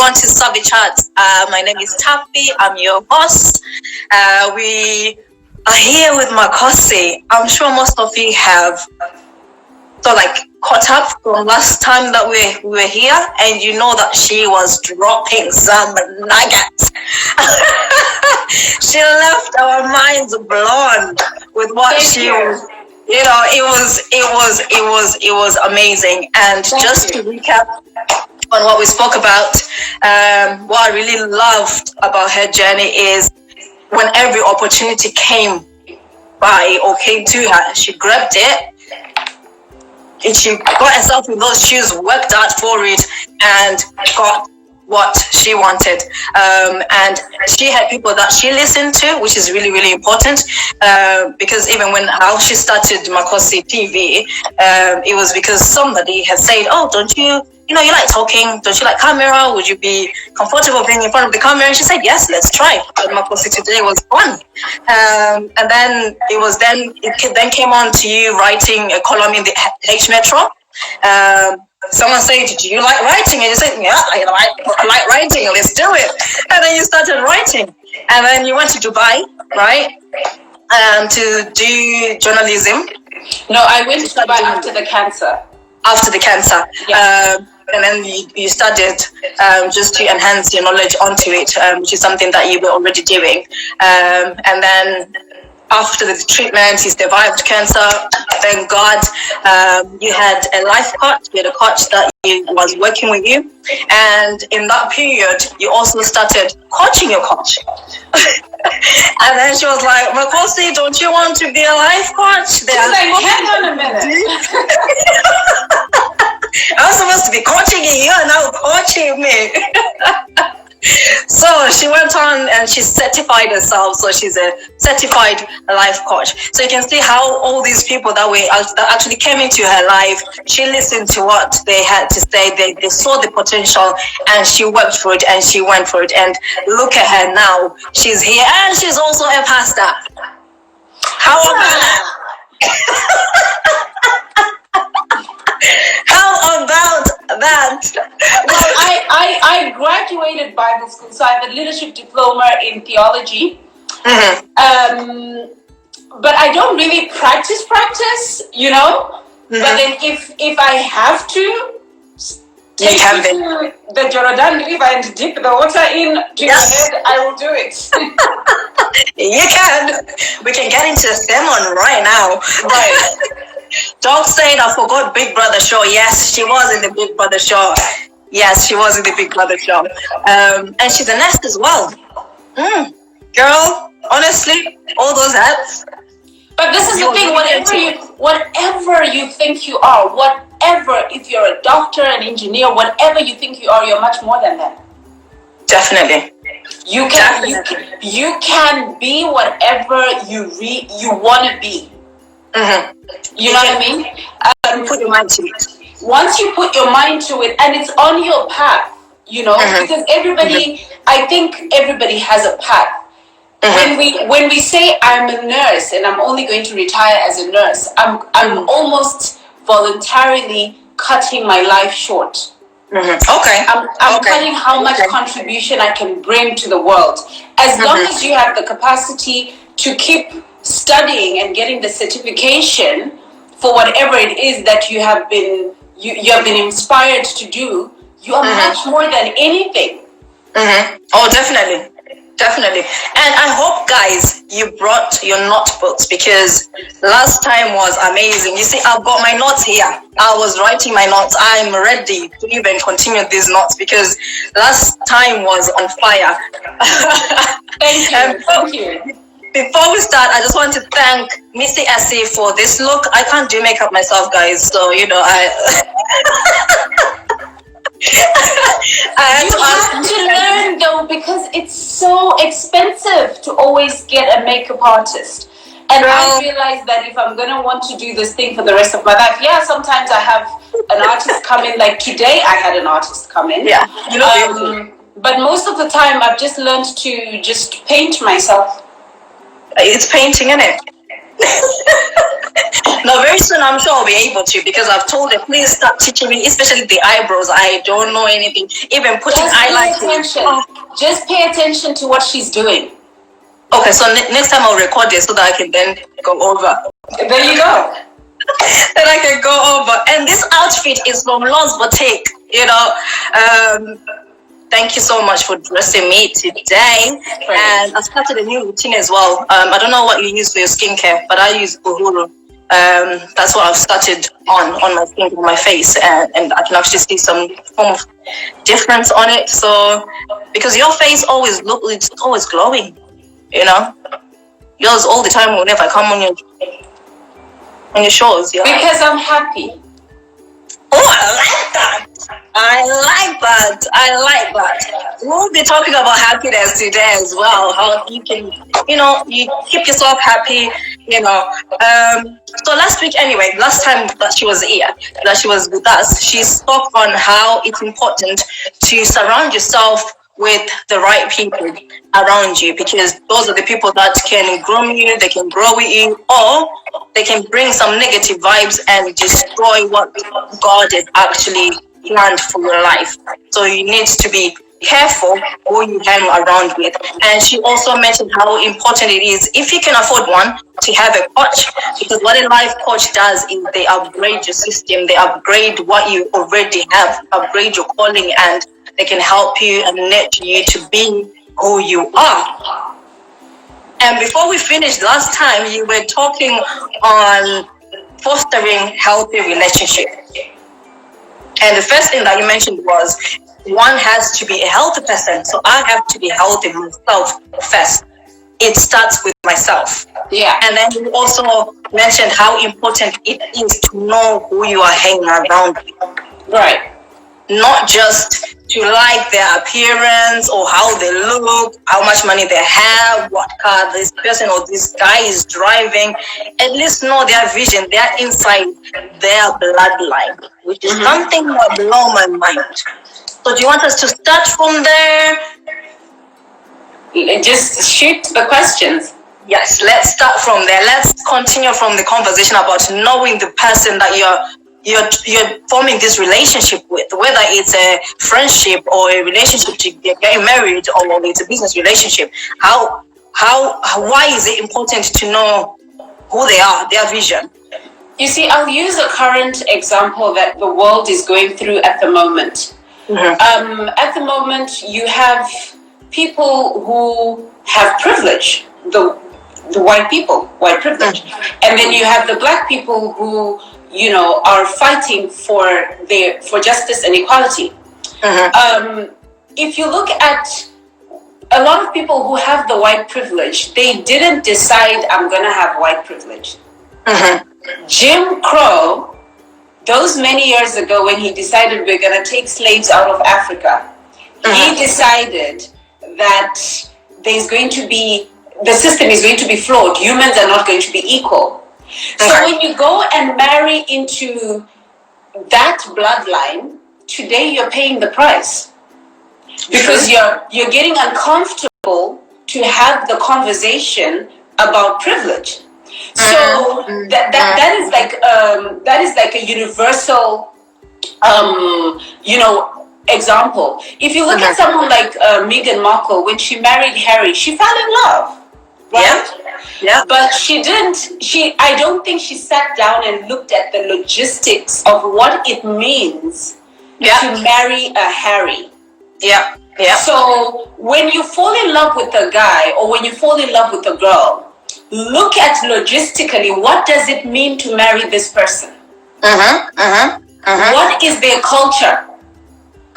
On to Savvy Chat. My name is Taffy. I'm your host. We are here with Makosi. I'm sure most of you have caught up from last time that we were here, and you know that she was dropping some nuggets. She left our minds blown with what she was. You know, it was amazing. And just to recap on what we spoke about, what I really loved about her journey is when every opportunity came by or came to her, she grabbed it and she got herself in those shoes, worked hard for it, and got what she wanted. And she had people that she listened to, which is really, really important, because even how she started Makosi TV, it was because somebody had said, oh, don't you like talking, don't you like camera, would you be comfortable being in front of the camera? And she said, yes, let's try. And Makosi today was fun. And then it then came on to you writing a column in the H Metro. Someone said, do you like writing? And you said, yeah, I like writing, let's do it. And then you started writing. And then you went to Dubai, right? To do journalism. No, I went to Dubai after the cancer. After the cancer. Yeah. And then you started just to enhance your knowledge onto it, which is something that you were already doing. And then after the treatment, you survived cancer. Thank God. You had a life coach. You had a coach that was working with you. And in that period, you also started coaching your coach. And then she was like, Makosi, don't you want to be a life coach? She's like, hang on a minute. I was supposed to be coaching you, and now coaching me. So she went on and she certified herself. So she's a certified life coach. So you can see how all these people that actually came into her life, she listened to what they had to say. They saw the potential, and she worked for it, and she went for it. And look at her now. She's here, and she's also a pastor. How about that? How about that? Well, I graduated Bible school, so I have a leadership diploma in theology. Mm-hmm. But I don't really practice, you know. Mm-hmm. But then if I have to take you to the Jordan River and dip the water into your head, I will do it. You can. We can get into a sermon right now. Right. Don't say I forgot Big Brother show. Yes, she was in the Big Brother show. Yes, she was in the Big Brother show. And she's a nurse as well. Girl, honestly, all those hats. But this is the thing, whatever you think you are, if you're a doctor, an engineer, whatever you think you are, you're much more than that. Definitely. You can be whatever you want to be. Mm-hmm. You know what I mean? Put your mind to it. Once you put your mind to it, and it's on your path, you know, because I think everybody has a path. When we say I'm a nurse and I'm only going to retire as a nurse, I'm almost voluntarily cutting my life short. Okay. I'm cutting how much contribution I can bring to the world. As long as you have the capacity to keep studying and getting the certification for whatever it is that you have been inspired to do, you are much more than anything. Oh, definitely. And I hope, guys, you brought your notebooks, because last time was amazing. You see, I've got my notes here. I was writing my notes. I'm ready to even continue these notes, because last time was on fire. Thank you. Before we start, I just want to thank Missy Essie for this look. I can't do makeup myself, guys, so you have to learn though, because it's so expensive to always get a makeup artist. And I realized that if I'm gonna want to do this thing for the rest of my life, sometimes I have an artist come in. Like today, I had an artist come in. Yeah, you know. But most of the time, I've just learned to just paint myself. It's painting, isn't it? No, very soon I'm sure I'll be able to, because I've told her, please start teaching me, especially the eyebrows. I don't know anything. Even putting eyelashes. Just pay attention to what she's doing. Okay, so next time I'll record it so that I can then go over. There you go. Then I can go over. And this outfit is from Lon's Boutique, you know. Thank you so much for dressing me today. And I started a new routine as well. I don't know what you use for your skincare, but I use Uhuru. That's what I've started on my skin, on my face, and I can actually see some form of difference on it. So, because your face always it's always glowing, you know, yours all the time whenever I come on your shows. Yeah. Because I'm happy. Oh, I like that. I like that. We'll be talking about happiness today as well. How you can, you keep yourself happy, So last time that she was here, that she was with us, she spoke on how it's important to surround yourself with the right people around you, because those are the people that can groom you, they can grow with you, or they can bring some negative vibes and destroy what God has actually planned for your life. So you need to be careful who you hang around with. And she also mentioned how important it is, if you can afford one, to have a coach, because what a life coach does is they upgrade your system, they upgrade what you already have, upgrade your calling, and they can help you and nurture you to be who you are. And before we finished last time, you were talking on fostering healthy relationships. And the first thing that you mentioned was one has to be a healthy person. So I have to be healthy myself first. It starts with myself. Yeah. And then you also mentioned how important it is to know who you are hanging around with. Right. Not just to like their appearance or how they look, how much money they have, what car this person or this guy is driving. At least know their vision, their insight, their bloodline, which is something that blows my mind. So do you want us to start from there? Just shoot the questions. Yes, let's start from there. Let's continue from the conversation about knowing the person that you're forming this relationship with, whether it's a friendship or a relationship to getting married or it's a business relationship. Why is it important to know who they are, their vision? You see, I'll use a current example that the world is going through at the moment. At the moment, you have people who have privilege, the white people, white privilege, and then you have the black people who are fighting for justice and equality. If you look at a lot of people who have the white privilege, they didn't decide I'm gonna have white privilege. Jim Crow, those many years ago when he decided we're gonna take slaves out of Africa, he decided that the system is going to be flawed. Humans are not going to be equal. So when you go and marry into that bloodline, today you're paying the price, because you're getting uncomfortable to have the conversation about privilege. So that is like a universal example. If you look at someone like Meghan Markle, when she married Harry, she fell in love, right? Yeah. But I don't think she sat down and looked at the logistics of what it means to marry a Harry. Yeah. So when you fall in love with a guy or when you fall in love with a girl, look at logistically, what does it mean to marry this person? What is their culture?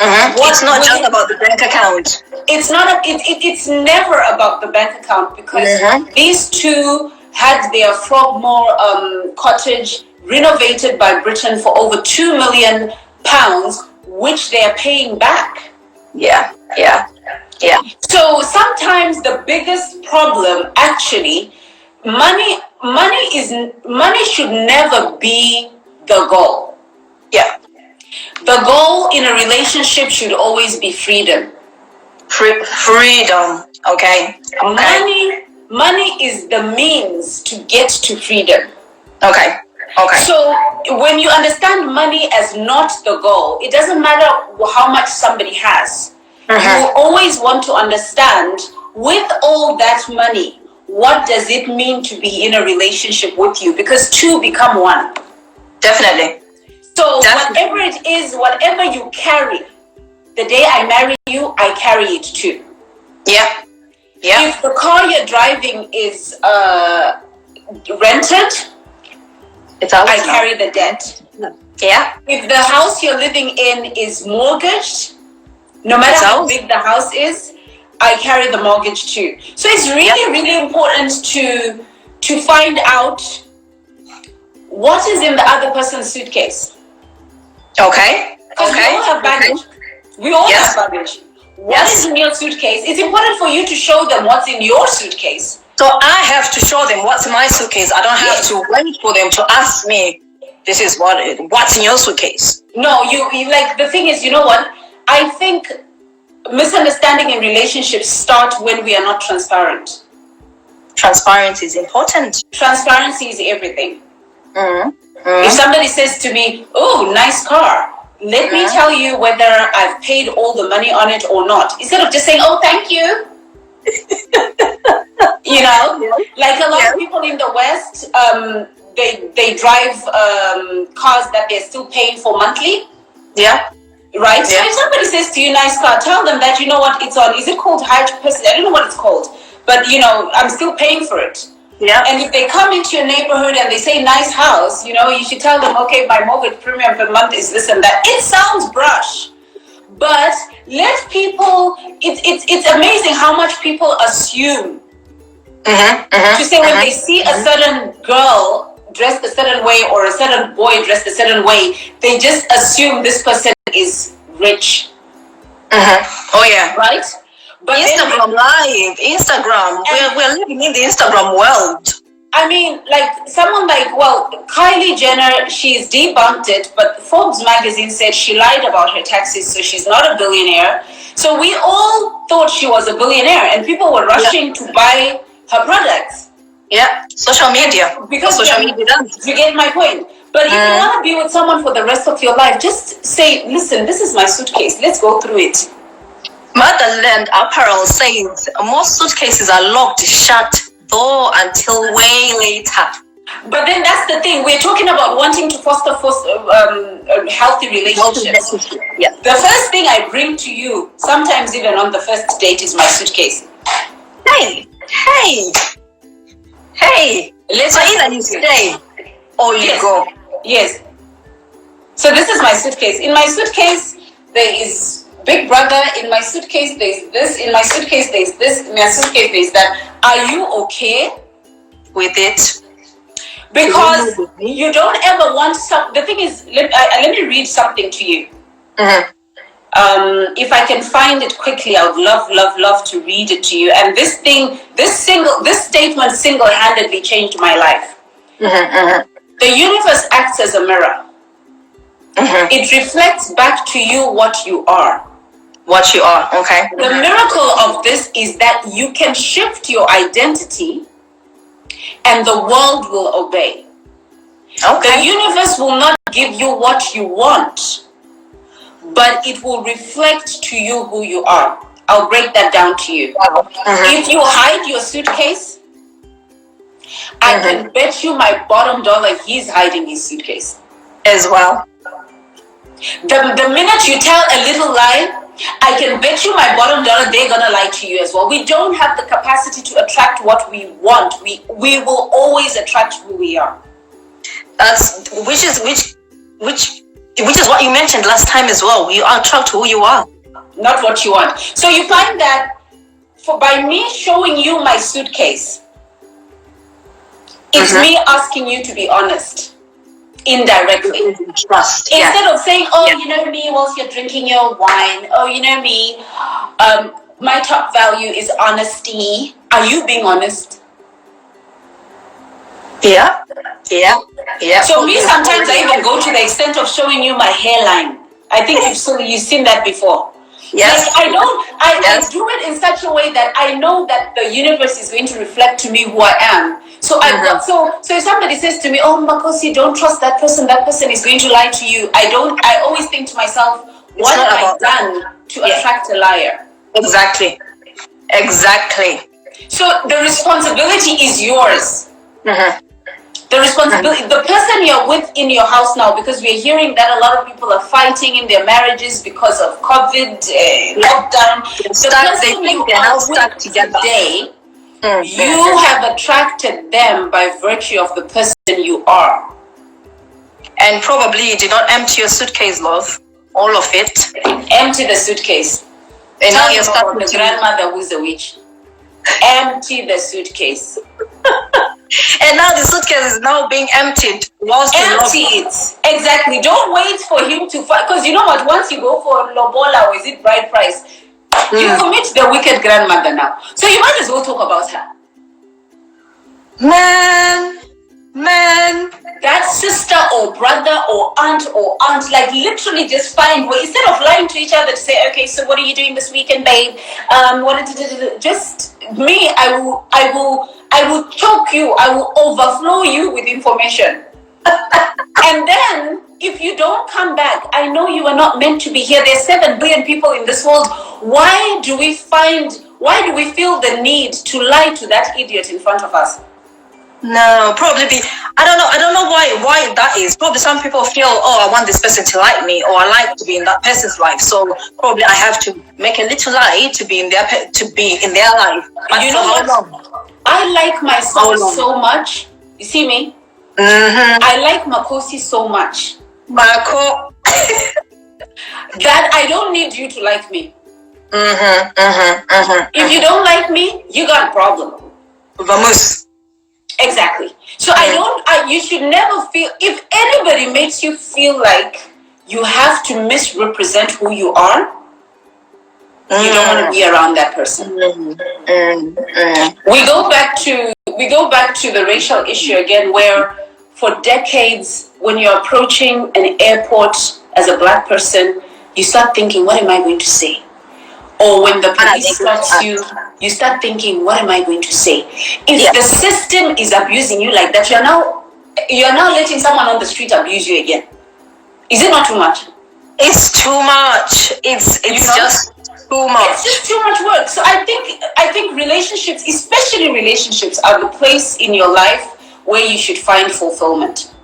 It's not just about the bank account. It's not. It's never about the bank account, because these two had their Frogmore cottage renovated by Britain for over £2 million, which they are paying back. Yeah. So sometimes the biggest problem, actually, money should never be the goal. Yeah. The goal in a relationship should always be freedom. Freedom. Okay. money is the means to get to freedom. Okay. So when you understand money as not the goal, it doesn't matter how much somebody has. You always want to understand, with all that money, what does it mean to be in a relationship with you? Because two become one. Definitely. So whatever it is, whatever you carry, the day I marry you, I carry it too. Yeah. If the car you're driving is rented, I carry the debt. Yeah. If the house you're living in is mortgaged, no matter how big the house is, I carry the mortgage too. So it's really, really important to find out what is in the other person's suitcase. Okay. Because we all have baggage. We all have baggage. What is in your suitcase? It's important for you to show them what's in your suitcase. So I have to show them what's in my suitcase. I don't have to wait for them to ask me, this is what's in your suitcase. No, you like, the thing is, you know what? I think misunderstanding in relationships start when we are not transparent. Transparency is important. Transparency is everything. If somebody says to me, oh, nice car, let me tell you whether I've paid all the money on it or not. Instead of just saying, oh, thank you. You know, like a lot of people in the West, they drive cars that they're still paying for monthly. Yeah. Right? So if somebody says to you, nice car, tell them that, you know what, it's on, is it called high capacity? I don't know what it's called, but, you know, I'm still paying for it. Yeah. And if they come into your neighborhood and they say nice house, you know, you should tell them, okay, my mortgage premium per month is this and that. It sounds brush, but let people, it's amazing how much people assume. To say when they see a certain girl dressed a certain way or a certain boy dressed a certain way, they just assume this person is rich. Oh yeah. Right? But Instagram Live, Instagram. We're living in the Instagram world. I mean, like someone like, well, Kylie Jenner, she's debunked it, but Forbes magazine said she lied about her taxes, so she's not a billionaire. So we all thought she was a billionaire, and people were rushing to buy her products. Yeah, social media. Because social media does. You get my point. But if you want to be with someone for the rest of your life, just say, listen, this is my suitcase. Let's go through it. Motherland Apparel says most suitcases are locked shut though until way later. But then that's the thing. We're talking about wanting to foster healthy relationships. Yeah. The first thing I bring to you, sometimes even on the first date, is my suitcase. Hey. So either you stay or you go. Yes. So this is my suitcase. In my suitcase, there is Big Brother. In my suitcase, there's this. In my suitcase, there's this. In my suitcase, there's that. Are you okay with it? Because you don't ever want some. The thing is, let me read something to you. If I can find it quickly, I would love to read it to you. And this statement single-handedly changed my life. The universe acts as a mirror. It reflects back to you what you are. What you are, okay. The miracle of this is that you can shift your identity and the world will obey. Okay. The universe will not give you what you want, but it will reflect to you who you are. I'll break that down to you. If you hide your suitcase, I can bet you my bottom dollar he's hiding his suitcase. As well. The minute you tell a little lie, I can bet you my bottom dollar they're gonna lie to you as well. We don't have the capacity to attract what we want. We will always attract who we are. Which is what you mentioned last time as well. You attract who you are, not what you want. So you find that by me showing you my suitcase, it's me asking you to be honest. Indirectly. Trust. Instead of saying, oh, you know me, whilst you're drinking your wine. Oh, you know me, my top value is honesty. Are you being honest? Yeah. So me, sometimes I even go to the extent of showing you my hairline. I think you've seen that before. Yes. Like I do it in such a way that I know that the universe is going to reflect to me who I am. So so if somebody says to me, "Oh, Makosi, don't trust that person is going to lie to you," I always think to myself, what have I done to attract a liar? Exactly. So the responsibility is yours. The responsibility, the person you're with in your house now, because we're hearing that a lot of people are fighting in their marriages because of COVID, lockdown. The person you are with today, you have attracted them by virtue of the person you are. And probably you did not empty your suitcase, love. All of it. Empty the suitcase. And now you're starting the grandmother who's a witch. Empty the suitcase. And now the suitcase is now being emptied. Empty it. Exactly. Don't wait for him to fight. Because you know what? Once you go for lobola or is it bride price, you will meet the wicked grandmother now. So you might as well talk about her. Man. That sister or brother or aunt, like literally just find way, instead of lying to each other to say, okay, so what are you doing this weekend, babe? Just me, I will choke you, I will overflow you with information. And then if you don't come back, I know you are not meant to be here. There's 7 billion people in this world. Why do we feel the need to lie to that idiot in front of us? No, probably I don't know why that is. Probably some people feel, oh, I want this person to like me, or I like to be in that person's life. So probably I have to make a little lie to be in their life. But you know what? I like myself so much. You see me? I like Makosi so much. Mako. That I don't need you to like me. If you don't like me, you got a problem. Vamos. Exactly. So you should never feel, if anybody makes you feel like you have to misrepresent who you are, you don't want to be around that person. We go back to the racial issue again, where for decades, when you're approaching an airport as a black person, you start thinking, what am I going to say? Or when the police stops you, you start thinking, what am I going to say? If the system is abusing you like that, you're now letting someone on the street abuse you again. Is it not too much? It's too much. It's just too much. It's just too much work. So I think relationships, especially relationships, are the place in your life where you should find fulfillment.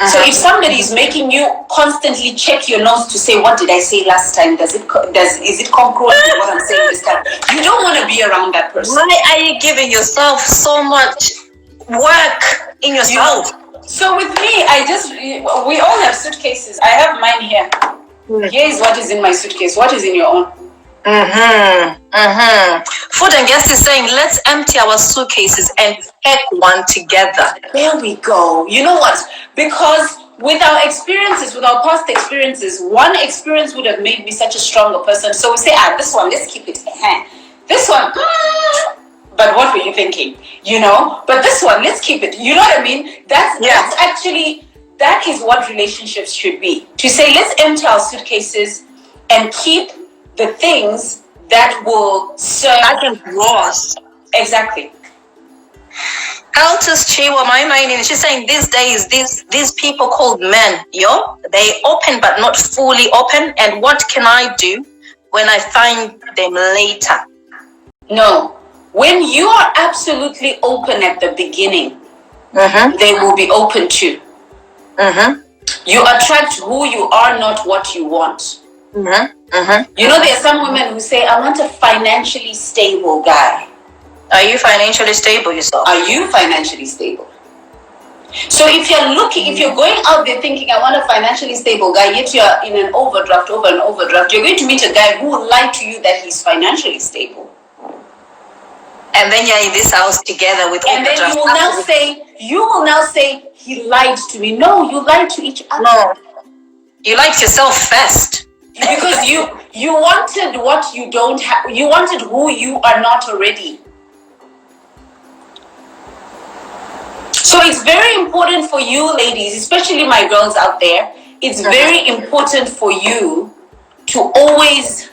So if somebody is making you constantly check your nose to say, what did I say last time? Is it congruent with what I'm saying this time? You don't want to be around that person. Why are you giving yourself so much work in yourself? So with me, we all have suitcases. I have mine here. Here is what is in my suitcase. What is in your own? Food and Guest is saying, let's empty our suitcases and pack one together. There we go. You know what? Because with our experiences, with our past experiences, one experience would have made me such a stronger person. So we say, this one, let's keep it. This one, but what were you thinking? But this one, let's keep it. You know what I mean? That's actually, that is what relationships should be. To say, let's empty our suitcases and keep the things that will serve. I can gross. Exactly. Altus Chiwa, my mind, she's saying these days, these people called men, they open but not fully open. And what can I do when I find them later? No. When you are absolutely open at the beginning, they will be open too. You attract who you are, not what you want. You know, there are some women who say, I want a financially stable guy. Are you financially stable yourself? Are you financially stable? So if you're going out there thinking, I want a financially stable guy, yet you're in an overdraft, you're going to meet a guy who will lie to you that he's financially stable. And then you're in this house together with overdraft. And then you will now say, he lied to me. No, you lied to each other. No. You lied to yourself first. Because you wanted what you don't have. You wanted who you are not already. So it's very important for you ladies, especially my girls out there, it's very important for you to always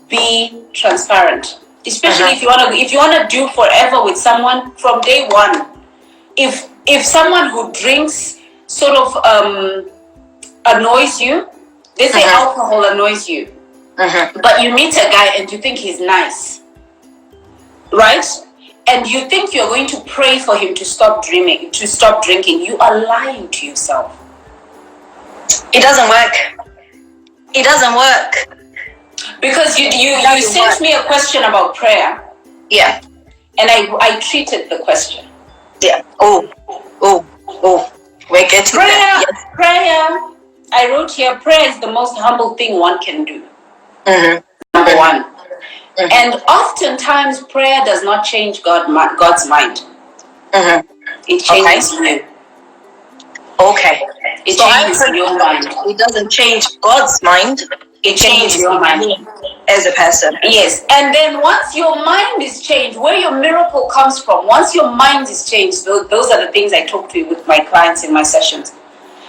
be transparent. Especially if you wanna do forever with someone from day one. If someone who drinks sort of annoys you, they say alcohol annoys you, but you meet a guy and you think he's nice, right? And you think you're going to pray for him to stop drinking, you are lying to yourself. It doesn't work. It doesn't work. Because you sent me a question about prayer. Yeah. And I treated the question. Yeah. Oh. We're getting prayer. there. Yes. Prayer. I wrote here, prayer is the most humble thing one can do. Number one. And oftentimes prayer does not change God's mind. It changes you. Okay. It changes your mind. It doesn't change God's mind. It changes your mind as a person. Yes. And then once your mind is changed, where your miracle comes from, once your mind is changed, those are the things I talk to with my clients in my sessions.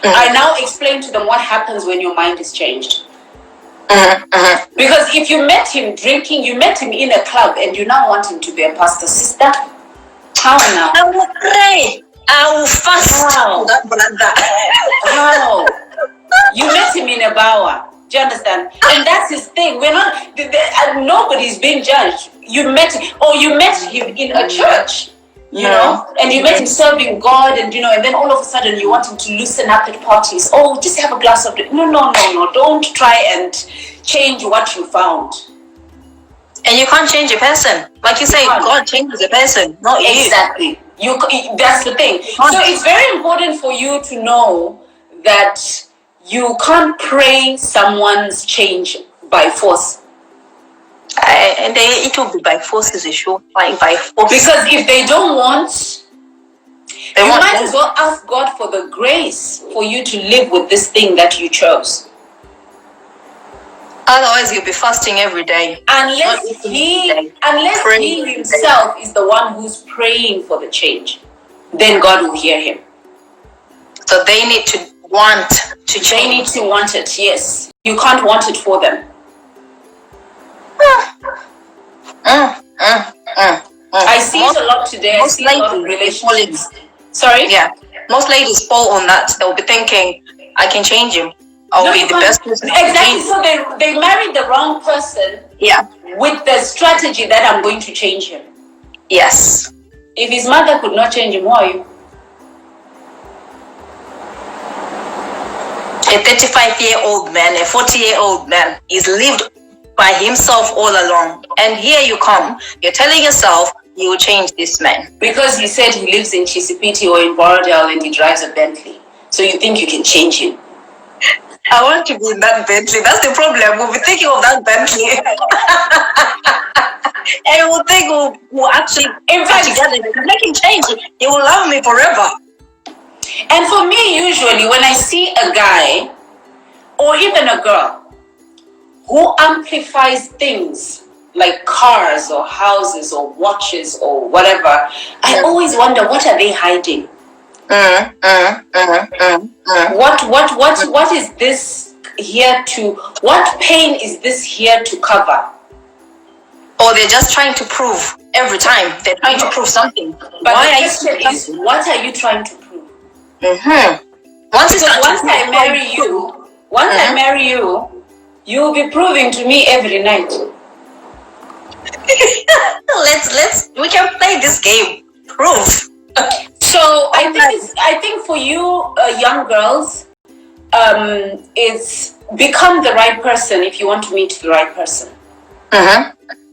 I now explain to them what happens when your mind is changed. Because if you met him drinking, you met him in a club, and you now want him to be a pastor, sister, how now? I will pray. I will fast. How? You met him in a bower. Do you understand? And that's his thing. We're not. Nobody's being judged. You met him in a church. You know, and you met him serving God, and and then all of a sudden you want him to loosen up at parties. Oh, just have a glass of drink. No. Don't try and change what you found. And you can't change a person. Like you say, God changes a person, not you. Exactly. That's the thing. So it's very important for you to know that you can't pray someone's change by force. And it will be by force, is sure. Like by force. Because if they don't want, you might as well ask God for the grace for you to live with this thing that you chose. Otherwise, you'll be fasting every day. Unless he himself is the one who's praying for the change, then God will hear him. So they need to want to change. They need to want it, yes. You can't want it for them. I see it a lot today. I see a lot of relationships. Sorry? Yeah. Most ladies fall on that. They'll be thinking, I can change him. I'll be the best person. Exactly. So they married the wrong person. Yeah. With the strategy that I'm going to change him. Yes. If his mother could not change him, who are you? A 35-year-old man, a 40-year-old man is lived by himself all along. And here you come, you're telling yourself you will change this man. Because he said he lives in Chisipiti or in Borodale and he drives a Bentley. So you think you can change him? I want to be in that Bentley. That's the problem. We'll be thinking of that Bentley. And we'll think we'll actually impact together. Make him change. He will love me forever. And for me, usually, when I see a guy or even a girl who amplifies things like cars or houses or watches or whatever, I always wonder, what are they hiding? What is this here to, what pain is this here to cover? Or they're just trying to prove every time. They're trying to prove something. But the question is, what are you trying to prove? Once I marry you, you'll be proving to me every night. We can play this game. Proof. So I think for you young girls, it's become the right person if you want to meet the right person.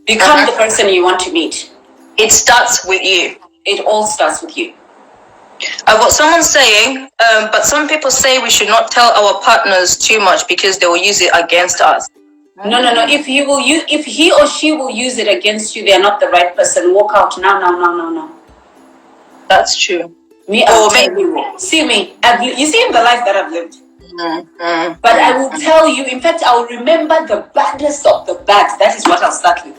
Become the person you want to meet. It starts with you. It all starts with you. I've got someone saying, but some people say we should not tell our partners too much because they will use it against us. No. If he or she will use it against you, they are not the right person. Walk out now. That's true. Me, I'll tell you. See me. You see the life that I've lived. But I will tell you. In fact, I will remember the baddest of the bad. That is what I'll start with.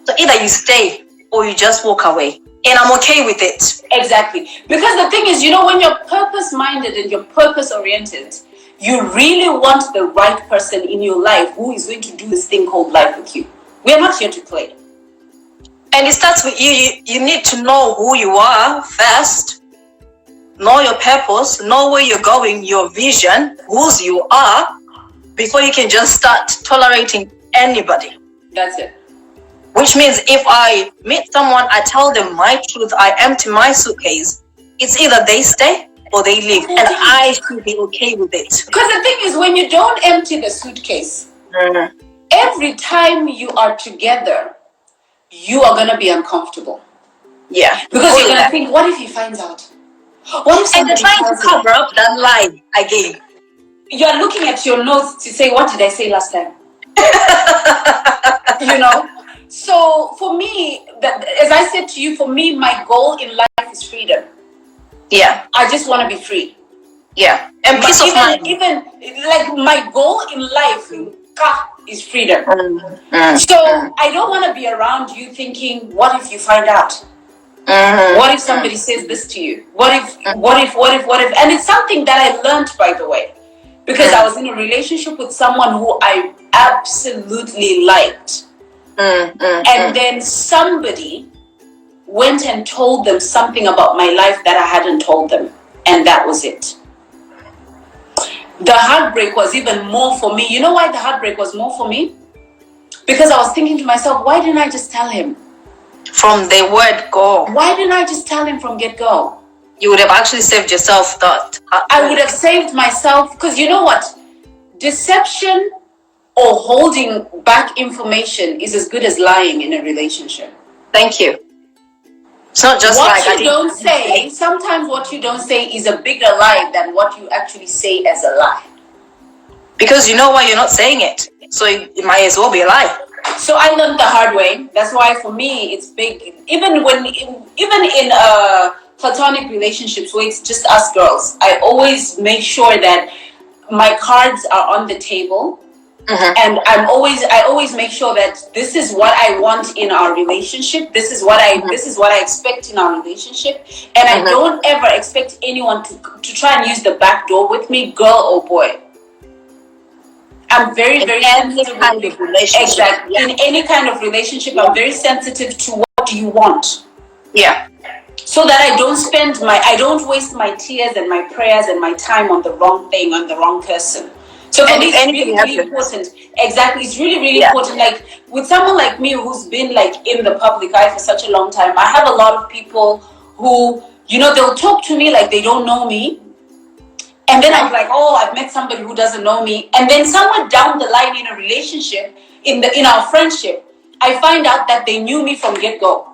So either you stay or you just walk away. And I'm okay with it. Exactly. Because the thing is, when you're purpose-minded and you're purpose-oriented, you really want the right person in your life who is going to do this thing called life with you. We are not here to play. And it starts with you. You need to know who you are first. Know your purpose. Know where you're going, your vision, whose you are, before you can just start tolerating anybody. That's it. Which means if I meet someone, I tell them my truth, I empty my suitcase, it's either they stay or they leave. And I should be okay with it. Because the thing is, when you don't empty the suitcase, every time you are together, you are going to be uncomfortable. Yeah. Because you're going to think, what if he finds out? What if and you're trying to cover up that lie again. You're looking at your notes to say, what did I say last time? You know? So for me, as I said to you, for me, my goal in life is freedom. Yeah. I just want to be free. Yeah. And peace of mind. Even like my goal in life is freedom. So I don't want to be around you thinking, what if you find out? What if somebody says this to you? What if? And it's something that I learned, by the way, because I was in a relationship with someone who I absolutely liked. And then somebody went and told them something about my life that I hadn't told them. And that was it. The heartbreak was even more for me. You know why the heartbreak was more for me? Because I was thinking to myself, why didn't I just tell him? From the word go. Why didn't I just tell him from get-go? You would have actually saved yourself that. I would have saved myself, because you know what? Deception or holding back information is as good as lying in a relationship. Thank you. It's not just what you don't say. Sometimes what you don't say is a bigger lie than what you actually say as a lie. Because you know why you're not saying it. So it might as well be a lie. So I learned the hard way. That's why for me it's big. Even in platonic relationships where it's just us girls, I always make sure that my cards are on the table. And I always make sure that this is what I want in our relationship. This is what I expect in our relationship. And I don't ever expect anyone to try and use the back door with me, girl or boy. I'm very, very sensitive. Kind of relationship. Exactly. Yeah. In any kind of relationship, I'm very sensitive to what do you want. Yeah. So that I don't waste my tears and my prayers and my time on the wrong thing, on the wrong person. So for me, it's really, really important. Exactly. It's really, really important. Like with someone like me who's been like in the public eye for such a long time, I have a lot of people who, they'll talk to me like they don't know me. And then I'm like, oh, I've met somebody who doesn't know me. And then somewhere down the line in a relationship, in our friendship, I find out that they knew me from get-go.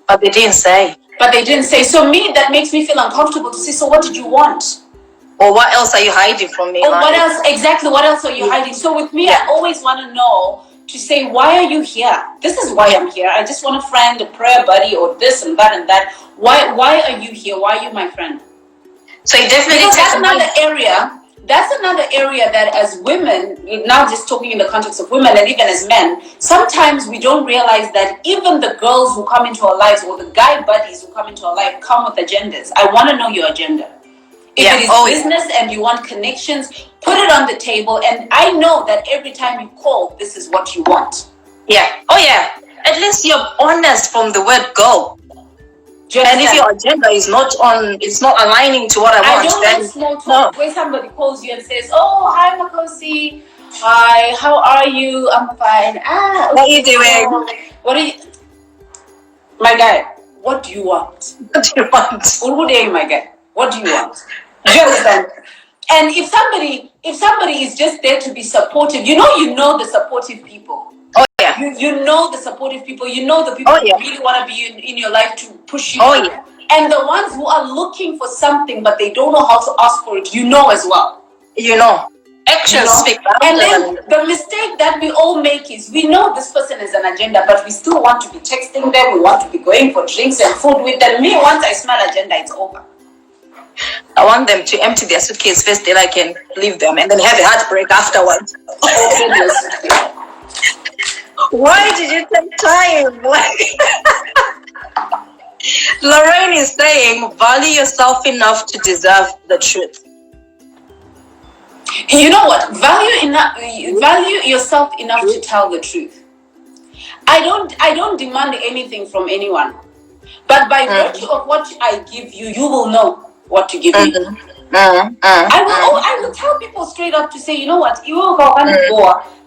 But they didn't say. So me, that makes me feel uncomfortable to say, so what did you want? Or what else are you hiding from me? Or what else? Exactly. What else are you hiding? So with me, I always want to know, to say, why are you here? This is why I'm here. I just want a friend, a prayer buddy, or this and that and that. Why are you here? Why are you my friend? So it definitely that's another area that as women, now just talking in the context of women and even as men, sometimes we don't realize that even the girls who come into our lives or the guy buddies who come into our life come with agendas. I want to know your agenda. If it is business and you want connections, put it on the table. And I know that every time you call, this is what you want. Yeah. Oh yeah. At least you're honest from the word go. And if your agenda is not aligning to what I want, I don't like small talk where somebody calls you and says, "Oh, hi Makosi, hi, how are you? I'm fine. What are you doing? What are you, my guy? What do you want? What do you want? Urude, my guy. What do you want? Do you understand? And if somebody is just there to be supportive, you know the supportive people. Oh yeah. You know the supportive people. You know the people who really want to be in your life to push you. Oh yeah. And the ones who are looking for something but they don't know how to ask for it, as well. Actions speak. And then the mistake that we all make is we know this person has an agenda, but we still want to be texting them. We want to be going for drinks and food with them. Me, once I smell agenda, it's over. I want them to empty their suitcase first, then I can leave them, and then have a heartbreak afterwards. Why did you take time? Lorraine is saying, value yourself enough to deserve the truth. You know what? Value yourself enough to tell the truth. I don't demand anything from anyone. But by virtue of what I give you, you will know what to give me. I will tell people straight up to say, you know what,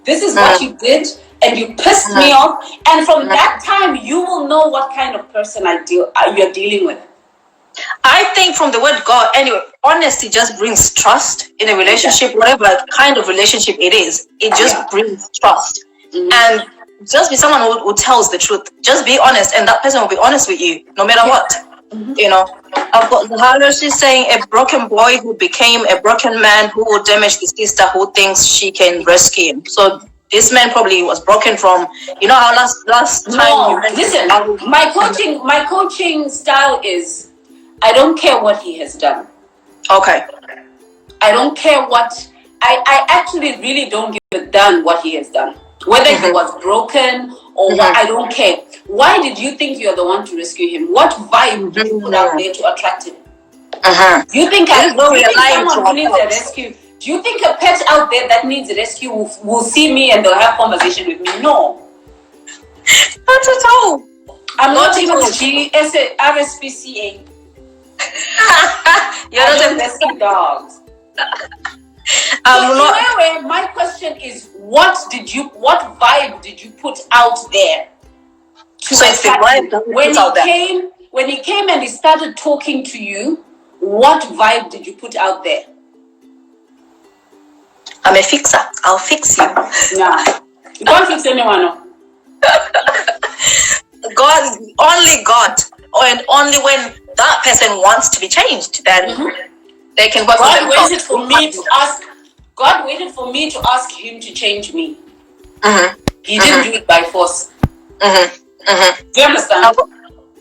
this is what you did, and you pissed me off. And from that time, you will know what kind of person you're dealing with. I think from the word God, anyway, honesty just brings trust in a relationship, whatever kind of relationship it is. It just brings trust. And just be someone who tells the truth. Just be honest, and that person will be honest with you, no matter what. You know, I've got Zahara, she's saying a broken boy who became a broken man who will damage the sister who thinks she can rescue him. So this man probably was broken from, you know how last time. No, listen, my coaching style is, I don't care what he has done. Okay. I don't care what, I actually really don't give a damn what he has done. Whether he was broken or what, I don't care. Why did you think you're the one to rescue him? What vibe did you put out there to attract him? You think someone who needs a rescue? Do you think a pet out there that needs a rescue will see me and they'll have conversation with me? No. Not at all. I'm not even RSPCA. You're not rescue dogs. My question is, what vibe did you put out there? So it's the vibe when he came and he started talking to you, what vibe did you put out there? I'm a fixer. I'll fix you. Nah, you can't fix anyone. No. God, only God, and only when that person wants to be changed, then they can work. God waited for me to ask him to change me. He didn't do it by force. Do you understand? So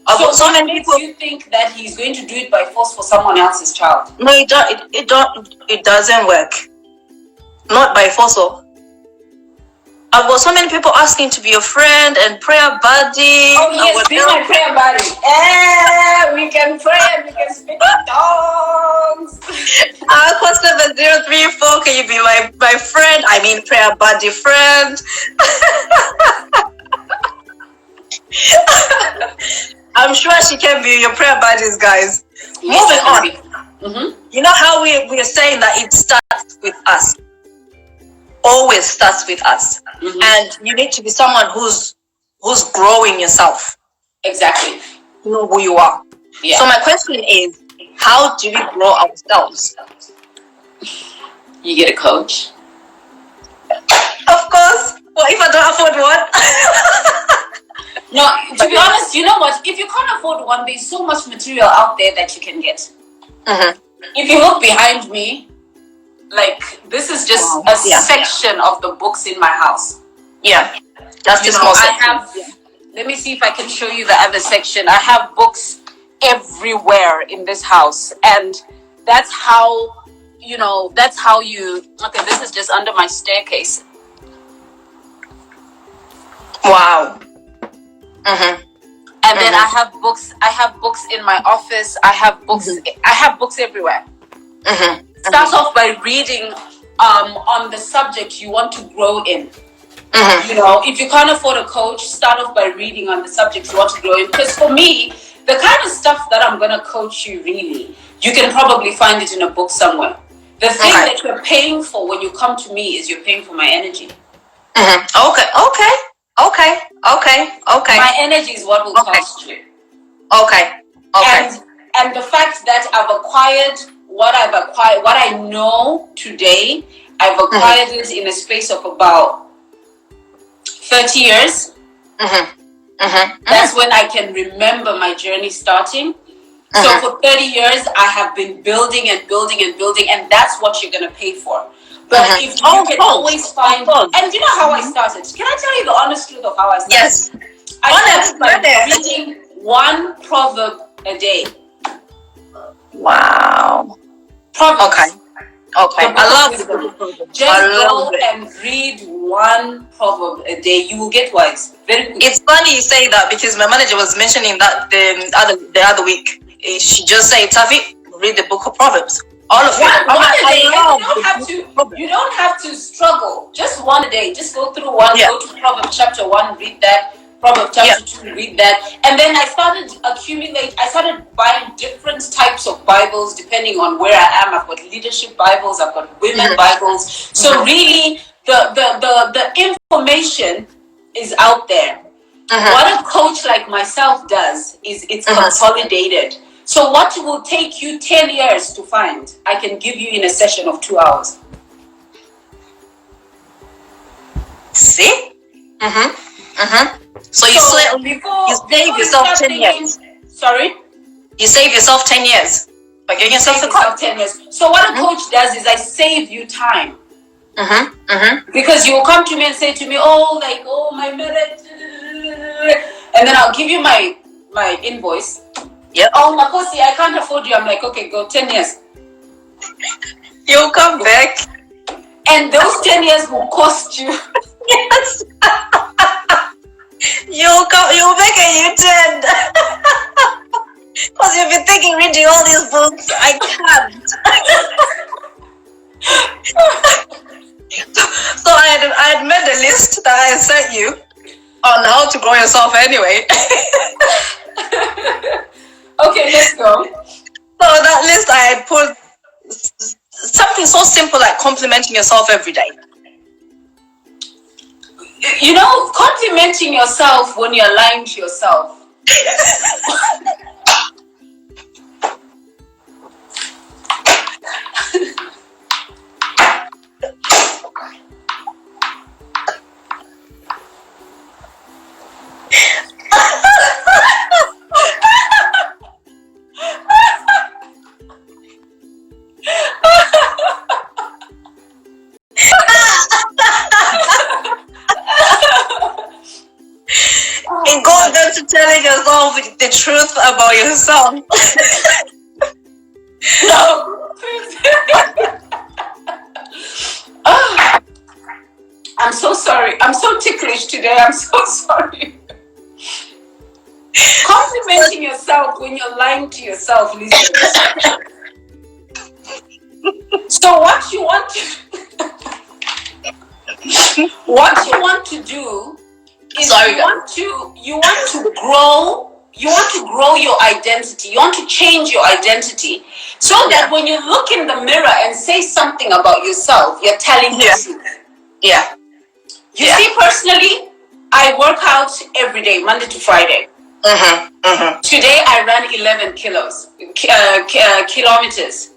what makes you think that he's going to do it by force for someone else's child? No, it doesn't work. Not by force. I've got so many people asking to be your friend and prayer buddy. Oh yes, be my prayer buddy. We can pray and we can speak in tongues. Aqua 7034, can you be my friend? I mean prayer buddy friend. I'm sure she can be your prayer buddies, guys. Moving on. You know how we're saying that it starts with us. Always starts with us. And you need to be someone who's growing yourself. Exactly. You know who you are. Yeah. So my question is, how do we grow ourselves? You get a coach. Of course. Well, if I don't afford one. No, to be honest, you know what? If you can't afford one, there's so much material out there that you can get. If you look behind me, like, this is just a section of the books in my house. Yeah, that's the small section. Let me see if I can show you the other section. I have books everywhere in this house, and that's how you. Okay, this is just under my staircase. Wow. And then I have books. I have books in my office. I have books. I have books everywhere. Start off by reading on the subject you want to grow in. You know, if you can't afford a coach, start off by reading on the subject you want to grow in. Because for me, the kind of stuff that I'm going to coach you, really, you can probably find it in a book somewhere. The thing that you're paying for when you come to me is you're paying for my energy. Okay. My energy is what will cost you. Okay. And the fact that I've acquired what I know today, I've acquired it in a space of about 30 years. That's when I can remember my journey starting. So for 30 years, I have been building and building and building, and that's what you're going to pay for. But if you can always find, and you know how I started? Can I tell you the honest truth of how I started? Yes. I started by reading one proverb a day. Wow. Proverbs. Okay. I love it. Just go and read one proverb a day. You will get wise very quickly. It's funny you say that because my manager was mentioning that the other week. She just said, Tavi, read the book of Proverbs. All of it. One a day. You don't have to struggle. Just one a day. Just go through one. Yeah. Go to Proverbs chapter 1. Read that. Proverbs chapter 2. Read that. And then I started I started buying different types of Bibles depending on where I am. I've got leadership Bibles. I've got women Bibles. So really, the information is out there. What a coach like myself does is it's consolidated. So what will take you 10 years to find, I can give you in a session of 2 hours. See? So you save yourself 10 years. Sorry? You save yourself 10 years by giving yourself the coach. 10 years. So what a coach does is I save you time. Because you will come to me and say to me, my marriage, and then I'll give you my invoice. Yep. Oh, Makosi, I can't afford you. I'm like, okay, go 10 years. You'll come back. And those 10 years will cost you. Yes. You'll make a U-turn. Because you've been thinking, reading all these books, I can't. So I had made a list that I sent you on how to grow yourself anyway. Okay, let's go. So that list I had put something so simple like complimenting yourself every day. You know, complimenting yourself when you're lying to yourself. It goes down to telling yourself the truth about yourself. No, please. I'm so sorry. I'm so ticklish today. I'm so sorry. Complimenting yourself when you're lying to yourself, Lisa. So what you want to do is you want to grow your identity. You want to change your identity so that when you look in the mirror and say something about yourself, you're telling the truth. Yeah. You see, personally, I work out every day, Monday to Friday. Today I ran 11 kilometers.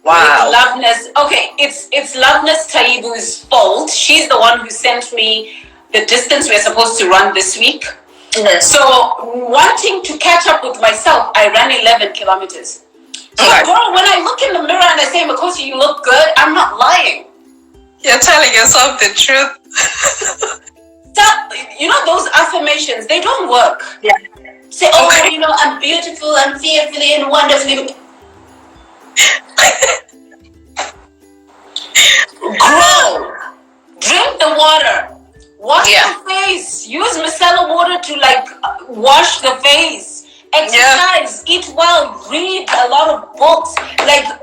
Wow. Loveness. Okay, it's Loveness Taibu's fault. She's the one who sent me the distance we're supposed to run this week. So wanting to catch up with myself, I ran 11 kilometers. So girl, when I look in the mirror and I say, Makosi, you look good, I'm not lying. You're telling yourself the truth. Stop, you know those affirmations, they don't work. Yeah. Say, I'm beautiful, I'm fearfully and wonderfully. Grow. Drink the water. Wash the face. Use micellar water to wash the face. Exercise. Eat well. Read a lot of books.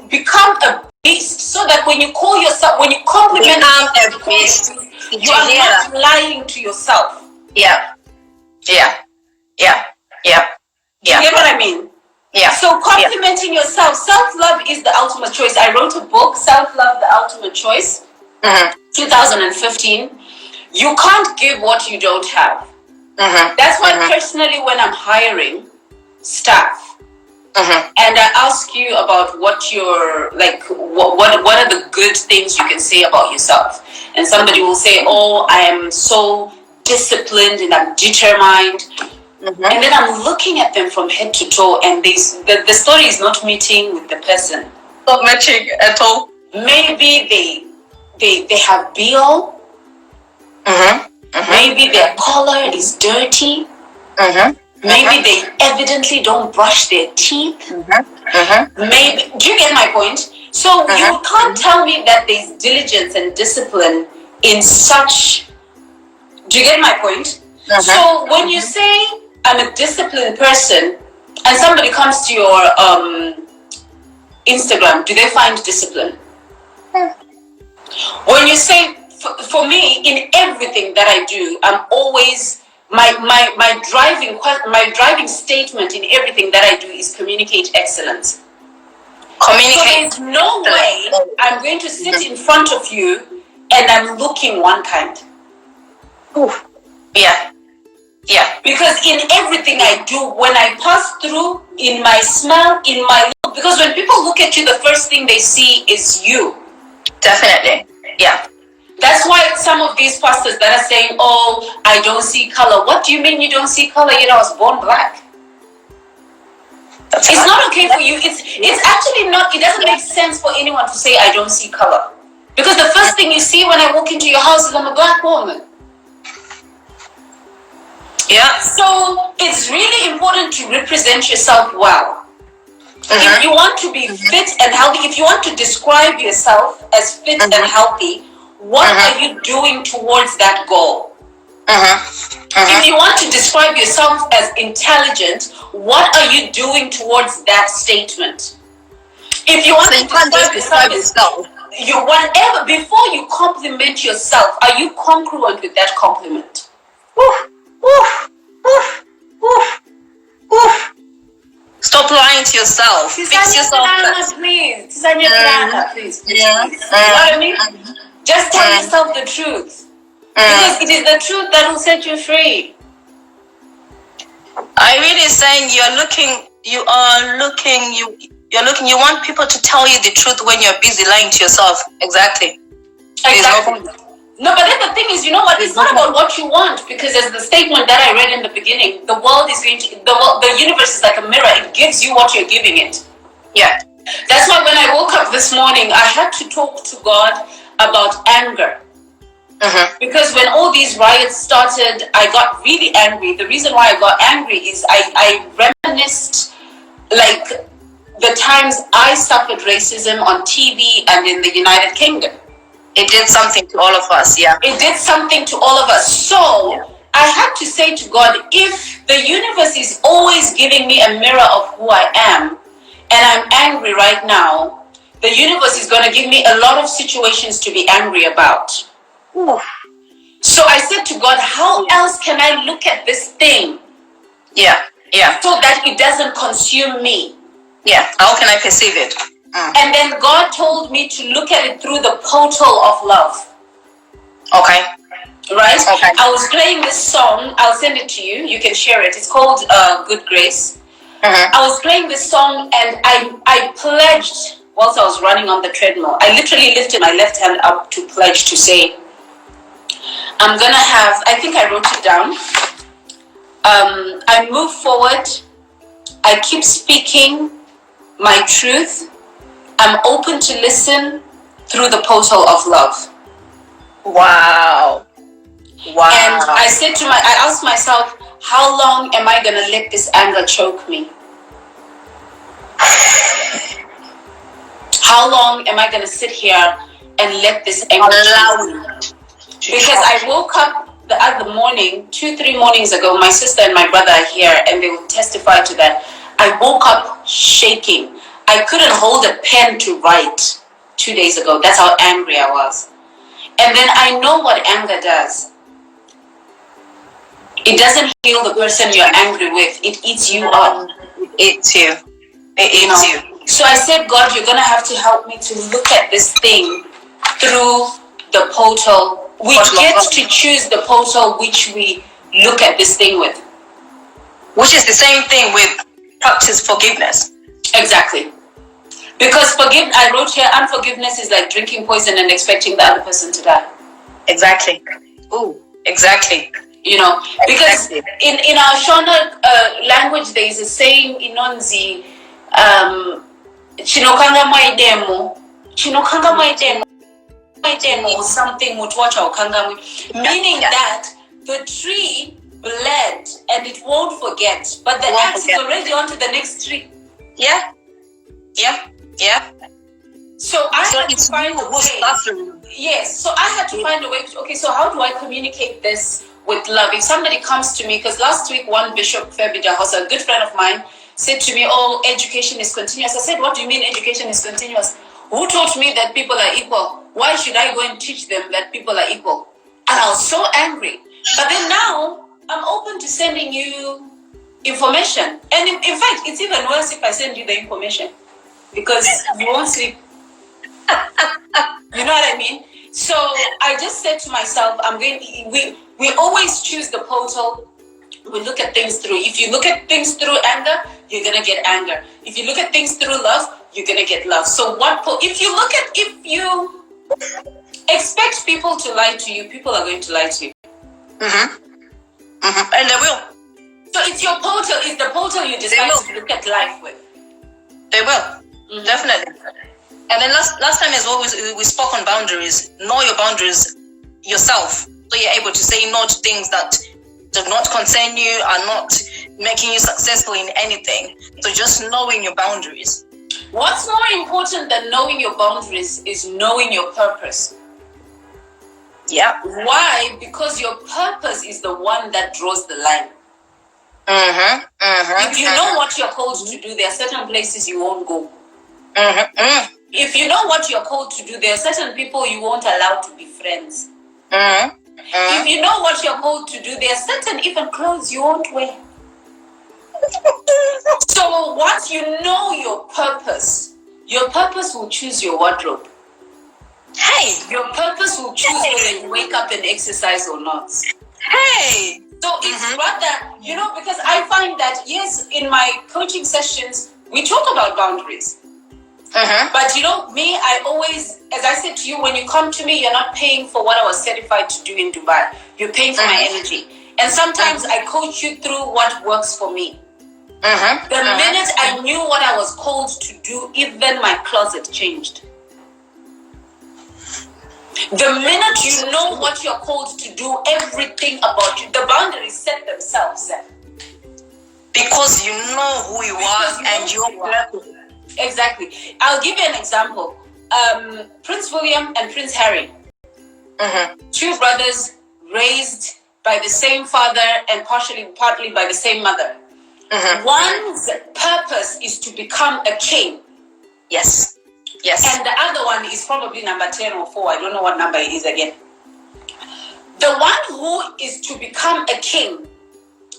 Become a beast. So that when you call yourself, when you compliment yourself, you are not lying to yourself. Yeah. Do you get what I mean? Yeah. So complimenting yourself, self-love is the ultimate choice. I wrote a book, Self-Love, the Ultimate Choice, 2015. You can't give what you don't have. That's why personally when I'm hiring staff, and I ask you about what you're what are the good things you can say about yourself, and somebody will say, oh, I am so disciplined and I'm determined. And then I'm looking at them from head to toe, and the story is not meeting with the person. Not matching at all. Maybe they have BO. Maybe their collar is dirty. Maybe they evidently don't brush their teeth. Maybe, do you get my point? So you can't tell me that there's diligence and discipline in such. Do you get my point? So when you say I'm a disciplined person, and somebody comes to your Instagram, do they find discipline? When you say, for me, in everything that I do, I'm always my driving statement in everything that I do is communicate excellence. Communicate. So there's no way I'm going to sit in front of you and I'm looking one kind. Ooh. Yeah. Yeah. Because in everything I do, when I pass through, in my smile, in my look, because when people look at you, the first thing they see is you. Definitely. Yeah. That's why some of these pastors that are saying, oh, I don't see color. What do you mean you don't see color? You know, I was born black. It's not okay for you. It's actually not, it doesn't make sense for anyone to say I don't see color. Because the first thing you see when I walk into your house is I'm a black woman. Yeah. So it's really important to represent yourself well. If you want to be fit and healthy, if you want to describe yourself as fit and healthy, what are you doing towards that goal? If you want to describe yourself as intelligent, what are you doing towards that statement? If you want to describe yourself, whatever, before you compliment yourself, are you congruent with that compliment? Oof, oof, oof, oof, oof. Stop lying to yourself. Fix yourself. Please. Please. You know what I mean? Just tell yourself the truth. Because it is the truth that will set you free. I really saying you want people to tell you the truth when you're busy lying to yourself. Exactly. No, but then the thing is, you know what? It's not about what you want, because as the statement that I read in the beginning, the world is going to, the universe is like a mirror. It gives you what you're giving it. Yeah. That's why when I woke up this morning, I had to talk to God about anger. Because when all these riots started, I got really angry. The reason why I got angry is I reminisced like the times I suffered racism on TV and in the United Kingdom. It did something to all of us, yeah. It did something to all of us. So I had to say to God, if the universe is always giving me a mirror of who I am, and I'm angry right now, the universe is going to give me a lot of situations to be angry about. Ooh. So I said to God, how else can I look at this thing? Yeah, yeah. So that it doesn't consume me. Yeah, how can I perceive it? And then God told me to look at it through the portal of love. Okay. Right? Okay. I was playing this song. I'll send it to you. You can share it. It's called Good Grace. I was playing this song and I pledged whilst I was running on the treadmill. I literally lifted my left hand up to pledge to say, I'm going to have, I think I wrote it down. I move forward. I keep speaking my truth. I'm open to listen through the portal of love. Wow. Wow. And I asked myself, how long am I going to let this anger choke me? How long am I going to sit here and let this anger choke me? Because I woke up the other morning, 2-3 mornings ago, my sister and my brother are here and they will testify to that. I woke up shaking. I couldn't hold a pen to write 2 days ago. That's how angry I was. And then I know what anger does. It doesn't heal the person you're angry with. It eats you up. It eats you. It eats you. So I said, God, you're going to have to help me to look at this thing through the portal. We get to choose the portal which we look at this thing with. Which is the same thing with practice forgiveness. Exactly. Because I wrote here, unforgiveness is like drinking poison and expecting the other person to die. Exactly. Ooh, exactly. You know, because in our Shona language, there is a saying, Inonzi, Chinokanga maidemo, or something, meaning that the tree bled and it won't forget, but the axe is already on to the next tree. Yeah. Yeah. Yeah. So I had to find a way. Yes. So I had to find a way. Okay. So how do I communicate this with love? If somebody comes to me, because last week one Bishop Febida, who's a good friend of mine, said to me, oh, education is continuous. I said, what do you mean education is continuous? Who taught me that people are equal? Why should I go and teach them that people are equal? And I was so angry. But then now, I'm open to sending you information. And in fact, it's even worse if I send you the information. Because you won't sleep. You know what I mean? So I just said to myself, we always choose the portal. We look at things through. If you look at things through anger, you're gonna get anger. If you look at things through love, you're gonna get love. So if you expect people to lie to you, people are going to lie to you. And they will. So it's your portal. It's the portal you decide to look at life with. They will. Definitely. And then last time as well, we spoke on boundaries. Know your boundaries yourself, so you're able to say no to things that do not concern you, are not making you successful in anything. So just knowing your boundaries. What's more important than knowing your boundaries is knowing your purpose. Yeah. Why? Because your purpose is the one that draws the line. If you know what you're called to do, there are certain places you won't go. If you know what you're called to do, there are certain people you won't allow to be friends. If you know what you're called to do, there are certain even clothes you won't wear. So once you know your purpose will choose your wardrobe. Hey! Your purpose will choose whether you wake up and exercise or not. Hey! So it's rather, because I find that, yes, in my coaching sessions, we talk about boundaries. But me, I always, as I said to you, when you come to me, you're not paying for what I was certified to do in Dubai. You're paying for my energy. And sometimes I coach you through what works for me. The minute I knew what I was called to do, even my closet changed. The minute you know what you're called to do, everything about you, the boundaries set themselves. Because you know who you are and your purpose. Exactly. I'll give you an example. Prince William and Prince Harry. Two brothers raised by the same father and partly by the same mother. One's purpose is to become a king. Yes. And the other one is probably number 10 or 4. I don't know what number it is again. The one who is to become a king,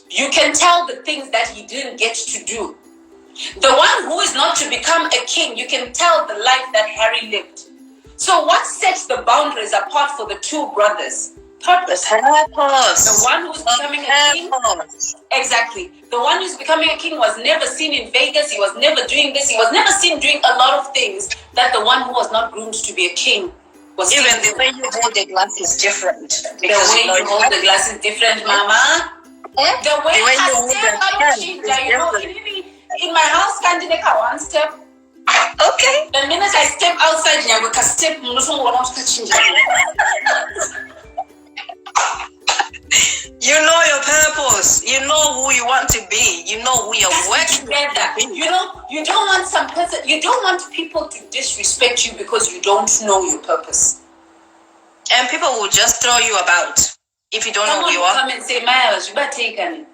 you can tell the things that he didn't get to do. The one who is not to become a king, you can tell the life that Harry lived. So what sets the boundaries apart for the two brothers? Purpose. The one who's becoming a king. Exactly. The one who's becoming a king was never seen in Vegas. He was never doing this. He was never seen doing a lot of things that the one who was not groomed to be a king was. Even the way you hold the glass is different. The way you hold the glass is different, Mama. The way I step out, in my house, can't take one step. Okay. The minute I step outside, I can step. You know your purpose. You know who you want to be. You know who you're working together. You don't want some person. You don't want people to disrespect you because you don't know your purpose. And people will just throw you about if you don't know who you are. Come and say, Maya, you better take it,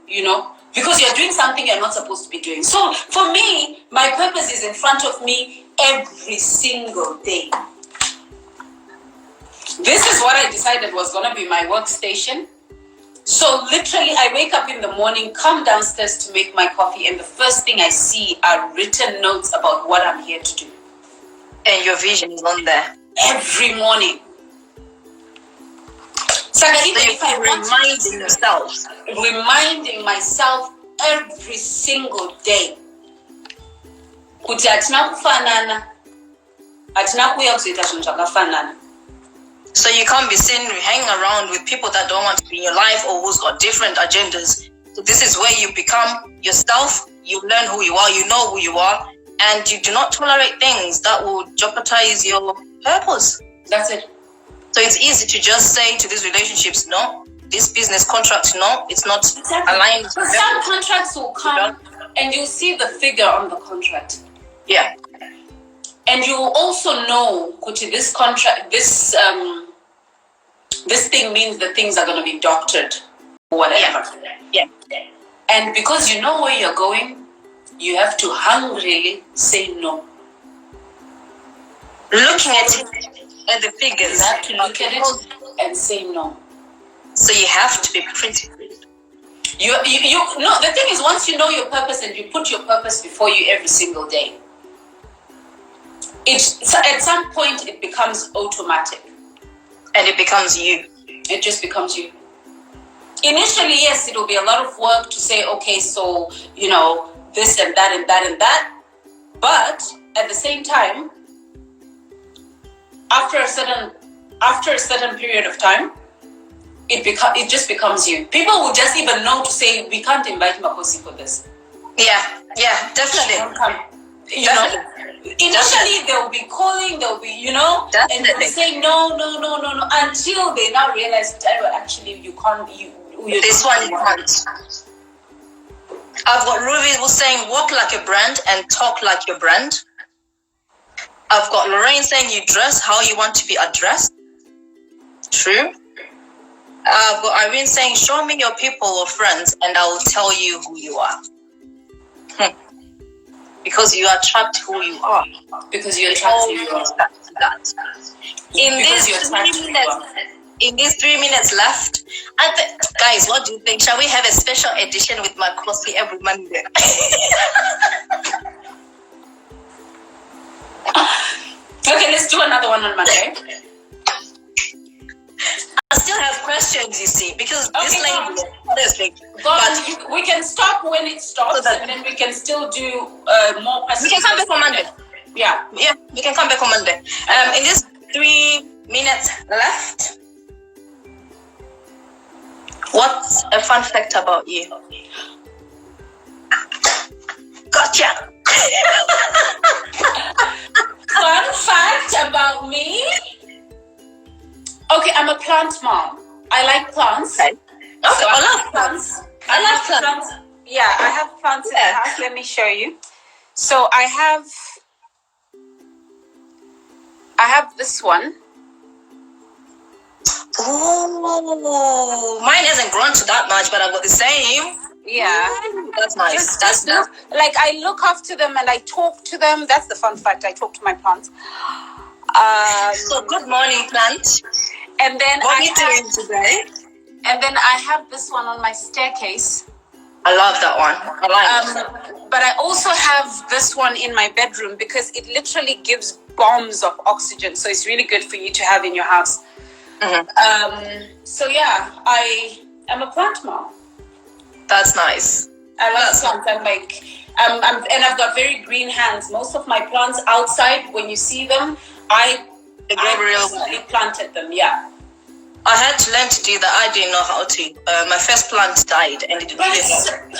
because you're doing something you're not supposed to be doing. So for me, my purpose is in front of me every single day. This is what I decided was going to be my workstation. So literally, I wake up in the morning, come downstairs to make my coffee, and the first thing I see are written notes about what I'm here to do. And your vision is on there. Every morning. So even if I reminding myself every single day. Kuti atina kufanana. Atina kuya kuzoita zvinhu zvakafanana. So you can't be seen hanging around with people that don't want to be in your life or who's got different agendas. So this is where you become yourself, you learn who you are, you know who you are, and you do not tolerate things that will jeopardize your purpose. That's it. So it's easy to just say to these relationships, no, this business contract, no, it's not aligned. So some contracts will come and you'll see the figure on the contract. Yeah. And you will also know, Kuti, this contract, this thing means that things are going to be doctored or whatever. Yeah. And because you know where you're going, you have to hungrily say no. Looking at the figures. You have to look at it and say no. So you have to be pretty. You no, the thing is, once you know your purpose and you put your purpose before you every single day, at some point it becomes automatic. And it becomes you. It just becomes you. Initially, yes, it will be a lot of work to say, okay, so, this and that and that and that. But at the same time, after a certain period of time, it just becomes you. People will just even know to say, we can't invite Makosi for this. Yeah, definitely. Initially they'll be calling, they'll be, definitely. And they'll say no, until they now realize that actually you can't, this one you can't. I've got Ruby who's saying walk like a brand and talk like your brand. I've got Lorraine saying you dress how you want to be addressed. True. I've got Irene saying show me your people or friends and I will tell you who you are. Because you attract who you are. Because you attract who you are. That. In these 3 minutes left, guys, what do you think? Shall we have a special edition with Makosi every Monday? Okay, let's do another one on Monday. I still have questions, you see, because this lady, we can stop when it stops, so and then we can still do more questions. We can come back on Monday. Yeah, we can come back on Monday. In this 3 minutes left, what's a fun fact about you? Gotcha. Fun fact about me? Okay, I'm a plant mom. I like plants. Okay. So I love plants. I love plants. Yeah, I have plants in the house. Let me show you. So I have this one. Oh, mine hasn't grown to that much, but I've got the same. Yeah, that's nice. Just like I look after them and I talk to them. That's the fun fact. I talk to my plants. So good morning, plant. And then what are you doing today? And then I have this one on my staircase. I love that one. I like it. But I also have this one in my bedroom because it literally gives bombs of oxygen. So it's really good for you to have in your house. Mm-hmm. So yeah, I am a plant mom. That's nice. I love plants. I'm like, and I've got very green hands. Most of my plants outside, when you see them, I personally planted them. Yeah. I had to learn to do that. I didn't know how to. My first plant died, and it really hurt.